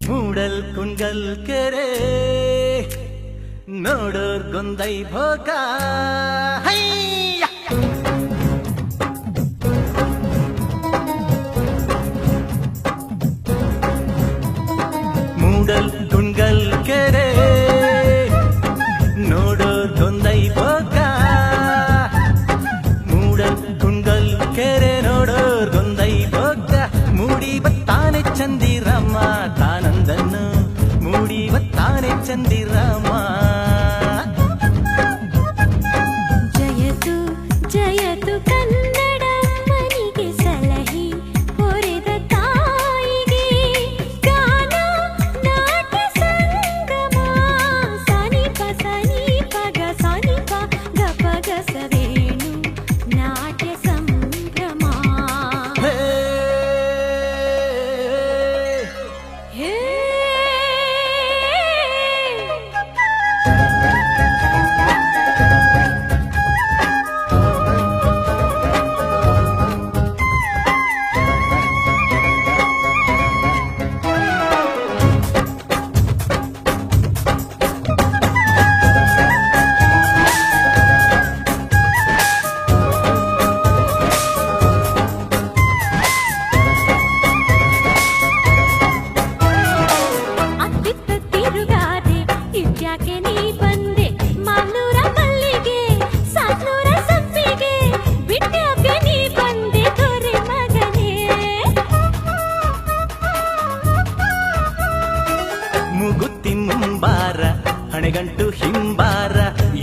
ಮೂಡಲ್ ಕುಂಡಲ್ ಕೆರೆ ನೋಡೋರ್ ಗೊಂದೈ ಭೋಗ ಮೂಡಲ್ ಕುಂಡಲ್ ಕೆರೆ ನೋಡೋರ್ ಗೊಂದೈ ಭೋಗ ಮೂಡಲ್ ಕುಂಡಲ್ ಕೆರೆ ನೋಡೋರ್ ಗೊಂದೈ ಭೋಗ ಮೂಡಿ ಬತ್ತಾನೆ ಚಂದಿರಮ್ಮ ತಾನಂದನ್ನು ಮೂಡಿ ಬತ್ತಾನೆ ಚಂದಿರಮ್ಮ ಜಯತು ಜಯತು ಕನ್ನಡ ಮನಿಗೆ ಸಲಹಿ ಹೊರೆದ ತಾಯಿಗೆ ಗಾನ ನಾಟ್ಯ ಸಂಗಮ ಸನಿಪ ಸನಿಪ ಗ ಸನಿಪ ಗಪ ಗಸವೇಣು ನಾಟ್ಯ ಸಂಭ್ರಮ ಹೇ ಅತ್ತಿತ್ತ ತಿರುಗಾದೆ ಇದ್ಯಾಕೆ ನೀ ಬಂದೆ ಮಾನೂರ ಮಲ್ಲಿಗೆ ಸಾತ್ನೂರ ಸಪ್ಪಿಗೆ ಬಿಟ್ಟ್ಯಾಕೆ ನೀ ಬಂದೆ ದೊರೆ ಮಗನೇ ಮುಗುತ್ತಿ ಮುಂಬಾರ ಹಣೆಗಂಟು ಹಿಂಬಾರ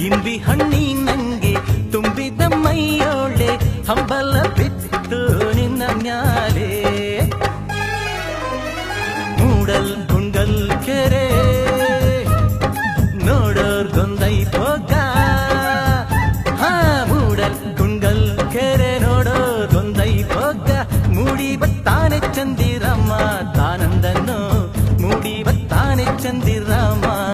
ಇಂಬಿ ಹಣ್ಣಿ ನಂಗೆ ತುಂಬಿದ ಮೈಯೋಳೆ ಹಂಬಲ ಬಿತ್ತು ನಿನ್ನ ಮ್ಯಾಲೆ ಮೂಡಲ್ ಕುಂಡಲ್ ಕೆರೆ ನೋಡೋರ್ ಗೊಂದೈ ಭೋಗ ಮೂಡಲ್ ಕುಂಡಲ್ ಕೆರೆ ನೋಡೋರ್ ಗೊಂದೈ ಭೋಗ ಮೂಡಿ ಬತ್ತಾನೆ ಚಂದಿ